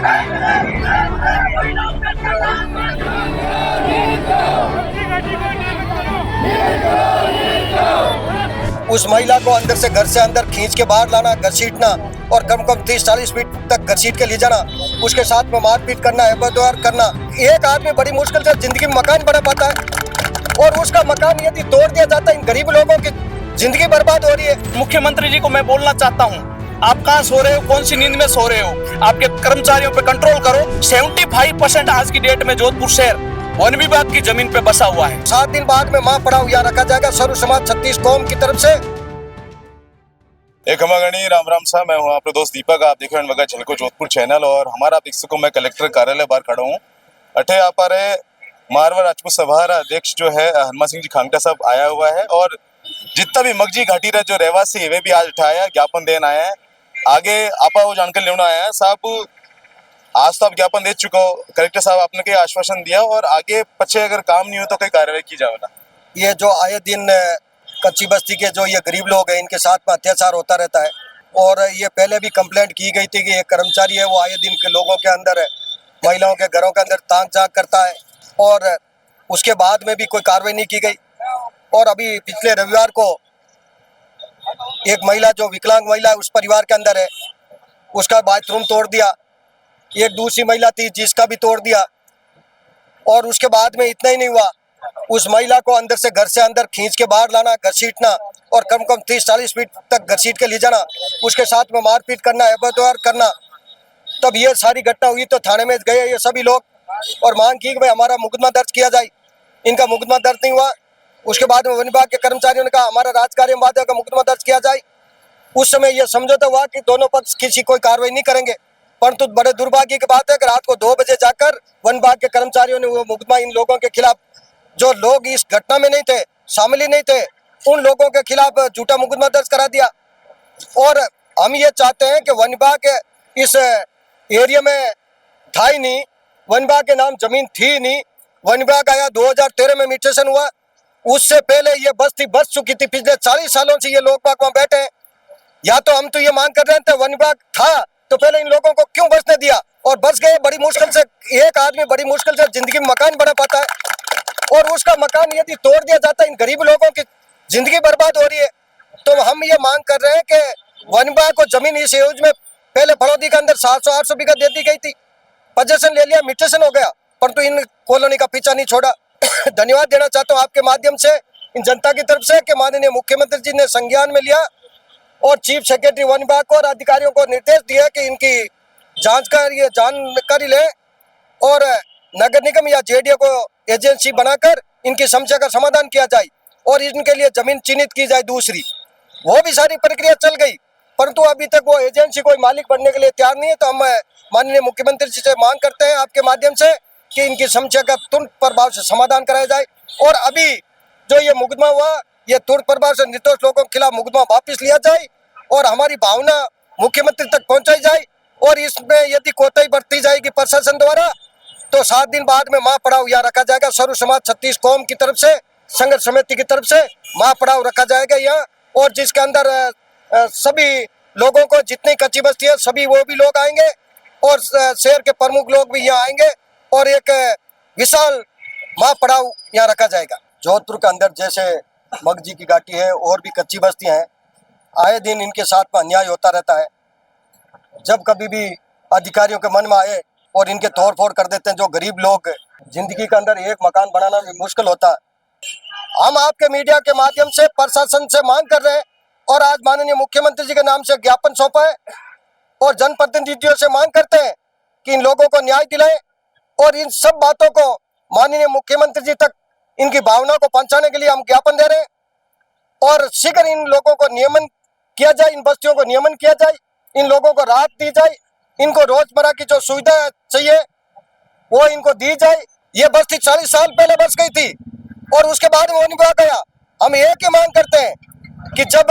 उस महिला को अंदर से घर से अंदर खींच के बाहर लाना, घसीटना और कम कम 30-40 फीट तक घसीट के ले जाना, उसके साथ में मारपीट करना, व्यवहार करना। एक आदमी बड़ी मुश्किल से जिंदगी में मकान बना पाता है और उसका मकान यदि तोड़ दिया जाता है, इन गरीब लोगों की जिंदगी बर्बाद हो रही है। मुख्यमंत्री जी को मैं बोलना चाहता हूँ, आप कहाँ सो रहे हो, कौन सी नींद में सो रहे हो? आपके कर्मचारियों पे कंट्रोल करो। 75% आज की डेट में जोधपुर शहर वन विभाग की जमीन पे बसा हुआ है। 7 दिन बाद में माँ पढ़ाओ यहाँ रखा जाएगा सर्व समाज 36 कौम की तरफ से। एक खमागणी राम राम साहब, मैं हूँ आपका दोस्त दीपक। आप देख रहे हैं झलको जोधपुर चैनल और हमारा आप देख सको मैं कलेक्टर कार्यालय बाहर खड़ा हूँ। अठे आप रहे मारवाड़ राजपूत सभा अध्यक्ष जो है हनुमान सिंह जी खांगटा साहब आया हुआ है और जितना भी मगजी घाटी रहे जो रहवासी है वे भी आज उठाया ज्ञापन देना आया है। आगे आपा वो जानकारी लेना आया है। साहब आज तो आप ज्ञापन दे चुके हो, कलेक्टर साहब आपने कई आश्वासन दिया और आगे पीछे अगर काम नहीं हो तो कई कार्रवाई की जाएगा। ये जो आए दिन कच्ची बस्ती के जो ये गरीब लोग हैं इनके साथ में अत्याचार होता रहता है और ये पहले भी कंप्लेंट की गई थी कि एक कर्मचारी है वो आए दिन के लोगों के अंदर महिलाओं के घरों के अंदर ताक झांक करता है और उसके बाद में भी कोई कार्रवाई नहीं की गई। और अभी पिछले रविवार को एक महिला जो विकलांग महिला है उस परिवार के अंदर है, उसका बाथरूम तोड़ दिया। एक दूसरी महिला थी जिसका भी तोड़ दिया और उसके बाद में इतना ही नहीं हुआ, उस महिला को अंदर से घर से अंदर खींच के बाहर लाना, घसीटना और कम कम 30-40 फीट तक घसीट के ले जाना, उसके साथ में मारपीट करना, व्यवहार करना। तब ये सारी घटना हुई तो थाने में गए ये सभी लोग और मांग की कि भाई हमारा मुकदमा दर्ज किया जाए। इनका मुकदमा दर्ज नहीं हुआ। उसके बाद में वन विभाग के कर्मचारियों ने कहा हमारा राजकार्य वाद्य का मुकदमा दर्ज किया जाए। उस समय यह समझौता हुआ कि दोनों पक्ष किसी कोई कार्रवाई नहीं करेंगे, परंतु बड़े दुर्भाग्य की बात है कि रात को 2 बजे जाकर वन विभाग के कर्मचारियों ने वो मुकदमा इन लोगों के खिलाफ, जो लोग इस घटना में नहीं थे, शामिल ही नहीं थे, उन लोगों के खिलाफ झूठा मुकदमा दर्ज करा दिया। और हम ये चाहते हैं कि वन विभाग इस एरिया में था ही नहीं, वन विभाग के नाम जमीन थी नहीं। वन विभाग आया 2013 में म्यूटेशन हुआ, उससे पहले ये बस्ती बस चुकी थी। पिछले 40 सालों से ये लोग बाग वहाँ बैठे हैं। या तो हम तो ये मांग कर रहे थे वन विभाग था तो पहले इन लोगों को क्यों बसने दिया, और बस गए। बड़ी मुश्किल से एक आदमी बड़ी मुश्किल से जिंदगी में मकान बना पाता है और उसका मकान यदि तोड़ दिया जाता है, इन गरीब लोगों की जिंदगी बर्बाद हो रही है। तो हम ये मांग कर रहे हैं कि वन विभाग को जमीन इस एवज में पहले फड़ौदी के अंदर 700-800 बीघा दे दी गई थी, पोजेशन ले लिया, म्यूटेशन हो गया, परंतु इन कॉलोनी का पीछा नहीं छोड़ा। धन्यवाद देना चाहता हूँ आपके माध्यम से इन जनता की तरफ से कि माननीय मुख्यमंत्री जी ने संज्ञान में लिया और चीफ सेक्रेटरी वन विभाग को और अधिकारियों को निर्देश दिया कि इनकी जानकारी ले और नगर निगम या जेडीए को एजेंसी बनाकर इनकी समस्या का समाधान किया जाए और इनके लिए जमीन चिन्हित की जाए। दूसरी वो भी सारी प्रक्रिया चल गई, परंतु अभी तक वो एजेंसी कोई मालिक बनने के लिए तैयार नहीं है। तो हम माननीय मुख्यमंत्री जी से मांग करते हैं आपके माध्यम से कि इनकी समस्या का तुरंत प्रभाव से समाधान कराया जाए और अभी जो ये मुकदमा हुआ ये तुरंत प्रभाव से निर्दोष लोगों के खिलाफ मुकदमा वापस लिया जाए और हमारी भावना मुख्यमंत्री तक पहुंचाई जाए। और इसमें यदि कोताही बरती जाएगी प्रशासन द्वारा तो 7 दिन बाद में माँ पढ़ाओ यहाँ रखा जाएगा। सर्व समाज 36 कौम की तरफ से, संघर्ष समिति की तरफ से माँ पढ़ाओ रखा जाएगा यहाँ, और जिसके अंदर सभी लोगों को जितनी कच्ची बस्ती है सभी वो भी लोग आएंगे और शहर के प्रमुख लोग भी यहाँ आएंगे और एक विशाल माँ पढ़ाओ यहाँ रखा जाएगा। जोधपुर के अंदर जैसे मगजी की घाटी है और भी कच्ची बस्तियाँ हैं, आए दिन इनके साथ में अन्याय होता रहता है। जब कभी भी अधिकारियों के मन में आए और इनके तोड़ फोड़ कर देते हैं, जो गरीब लोग जिंदगी के अंदर एक मकान बनाना भी मुश्किल होता है। हम आपके मीडिया के माध्यम से प्रशासन से मांग कर रहे हैं और आज माननीय मुख्यमंत्री जी के नाम से ज्ञापन सौंपा है और जनप्रतिनिधियों से मांग करते हैं कि इन लोगों को न्याय दिलाएं और इन सब बातों को माननीय मुख्यमंत्री जी तक इनकी भावना को पहुंचाने के लिए हम ज्ञापन दे रहे हैं और शीघ्र इन लोगों को नियमन किया जाए, इन बस्तियों को नियमन किया जाए, इन लोगों को राहत दी जाए, इनको रोजमर्रा की जो सुविधा चाहिए वो इनको दी जाए। ये बस्ती 40 साल पहले बस गई थी और उसके बाद वो नहीं गया। हम एक ही मांग करते हैं कि जब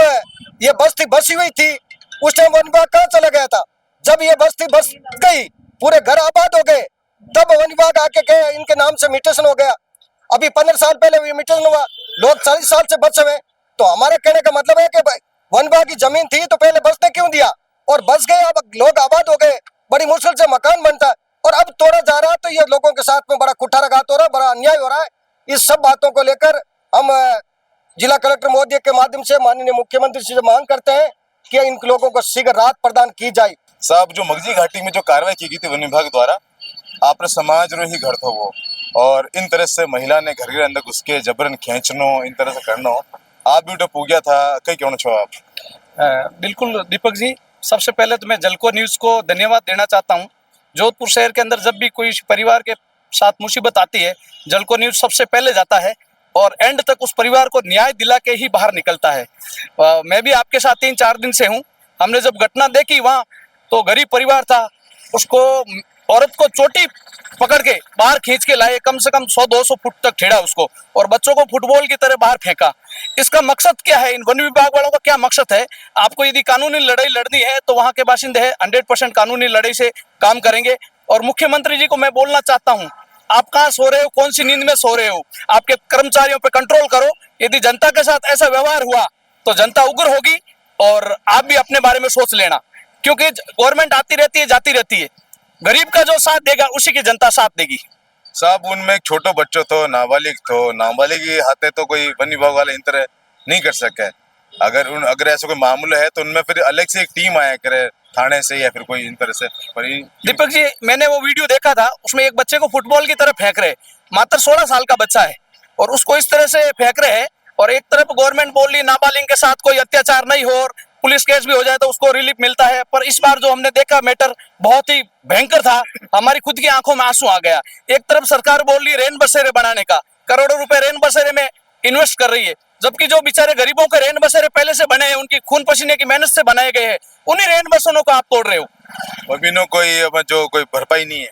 ये बस्ती बसी हुई थी उस टाइम वन विभाग कहाँ चला गया था? जब ये बस्ती बस गई, पूरे घर आबाद हो गए, तब वन विभाग आके कहे इनके नाम से म्यूटेशन हो गया। अभी 15 साल पहले म्यूटेशन हुआ, लोग 40 साल से बसे हुए। तो हमारे कहने का मतलब है कि वन विभाग की जमीन थी तो पहले बसने क्यों दिया, और बस गए, अब लोग आबाद हो गए, बड़ी मुश्किल से मकान बनता है, और अब तोड़ा जा रहा है। तो ये लोगों के साथ में बड़ा कुठाराघात हो रहा है, बड़ा अन्याय हो रहा है। इस सब बातों को लेकर हम जिला कलेक्टर महोदय के माध्यम से माननीय मुख्यमंत्री से मांग करते हैं कि इन लोगों को शीघ्र राहत प्रदान की जाए। साहब, जो मगजी घाटी में जो कार्रवाई की गई थी वन विभाग द्वारा, आपने समाज रो ही घर था वो, और इन तरह से महिला ने घर के अंदर घुस के जबरन खींचनो, इन तरह से करनो, आप भी उठे पूजा था, कई क्यों छो आप? बिल्कुल दीपक जी, सबसे पहले तो मैं जलको न्यूज़ को धन्यवाद देना चाहता हूँ। जोधपुर शहर के अंदर जब भी कोई परिवार के साथ मुसीबत आती है, जलको न्यूज़ सबसे पहले जाता है और एंड तक उस परिवार को न्याय दिला के ही बाहर निकलता है। मैं भी आपके साथ 3-4 दिन से हूँ। हमने जब घटना देखी वहाँ, तो गरीब परिवार था, उसको औरत को चोटी पकड़ के बाहर खींच के लाए, कम से कम 100-200 फुट तक खेड़ा उसको, और बच्चों को फुटबॉल की तरह बाहर फेंका। इसका मकसद क्या है? इन वन विभाग वालों का क्या मकसद है? आपको यदि कानूनी लड़ाई लड़नी है तो वहां के बाशिंदे हैं 100% कानूनी लड़ाई से काम करेंगे। और मुख्यमंत्री जी को मैं बोलना चाहता हूँ, आप कहाँ सो रहे हो, कौन सी नींद में सो रहे हो? आपके कर्मचारियों पे कंट्रोल करो। यदि जनता के साथ ऐसा व्यवहार हुआ तो जनता उग्र होगी, और आप भी अपने बारे में सोच लेना, क्योंकि गवर्नमेंट आती रहती है, जाती रहती है। गरीब का जो साथ देगा उसी की जनता साथ देगी। साहब, उनमें एक छोटो बच्चो तो नाबालिग ही हाथे तो कोई वन विभाग वाले इन तरह नहीं कर सके। अगर ऐसा कोई मामला है तो उनमें फिर अलग से एक टीम आया करे थाने से, या फिर कोई इन तरह से। पर दीपक जी, मैंने वो वीडियो देखा था, उसमें एक बच्चे को फुटबॉल की तरह फेंक रहे, मात्र 16 साल का बच्चा है, और उसको इस तरह से फेंक रहे हैं। और एक तरफ गवर्नमेंट बोल रही नाबालिग के साथ कोई अत्याचार नहीं हो, और पुलिस केस भी हो जाए तो उसको रिलीफ मिलता है। पर इस बार जो हमने देखा मैटर बहुत ही भयंकर था, हमारी खुद की आंखों में आंसू आ गया। एक तरफ सरकार बोल रही है रेन बसेरे बनाने का, करोड़ों रुपए रेन बसेरे में इन्वेस्ट कर रही है, जबकि जो बेचारे गरीबों के रेन बसेरे पहले से बने हैं, उनकी खून पसीने की मेहनत से बनाए गए हैं, उन्हीं रेन बसेरों को आप तोड़ रहे हो। अभी नो कोई भरपाई नहीं है।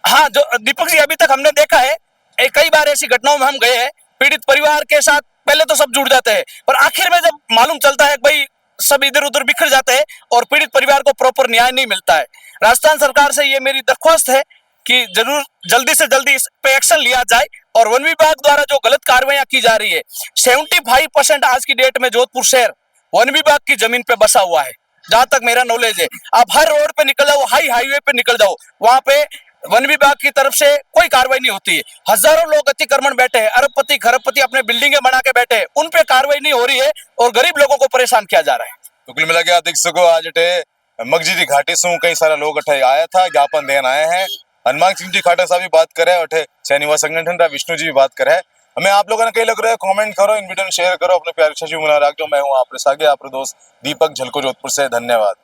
हाँ, जो दीपक जी अभी तक हमने देखा है, कई बार ऐसी घटनाओं में हम गए हैं, पीड़ित परिवार के साथ पहले तो सब जुड़ जाते हैं, पर आखिर में जब मालूम चलता है भाई सब इधर उधर बिखर जाते हैं और पीड़ित परिवार को प्रॉपर न्याय नहीं मिलता है। राजस्थान सरकार से ये मेरी दरख्वास्त है कि जरूर जल्दी से जल्दी इस पे एक्शन लिया जाए, और वन विभाग द्वारा जो गलत कार्रवाइयां की जा रही है, 75% आज की डेट में जोधपुर शहर वन विभाग की जमीन पे बसा हुआ है, जहां तक मेरा नॉलेज है। आप हर रोड पे निकल जाओ, हाईवे पे निकल जाओ, वहां पे वन विभाग की तरफ से कोई कार्रवाई नहीं होती है। हजारों लोग अतिक्रमण बैठे हैं, अरबपति खरबपति अपने बिल्डिंगें बना के बैठे हैं, उन पे कार्रवाई नहीं हो रही है, और गरीब लोगों को परेशान किया जा रहा है। तो कुल मिला के आप देख सको, आज अठे मगजी घाटी से कई सारा लोग अठे आया था, ज्ञापन देन आए हैं। हनुमान सिंह जी खाटा साहब भी बात करे, अठे सैनिक संगठन का विष्णु जी भी बात करे। हमें आप लोगों ने कई लग रहा है, कमेंट करो, इन वीडियो में शेयर करो, अपने प्यार से मैं हूँ आपके सागे, आपके दोस्त दीपक झलको जोधपुर से। धन्यवाद।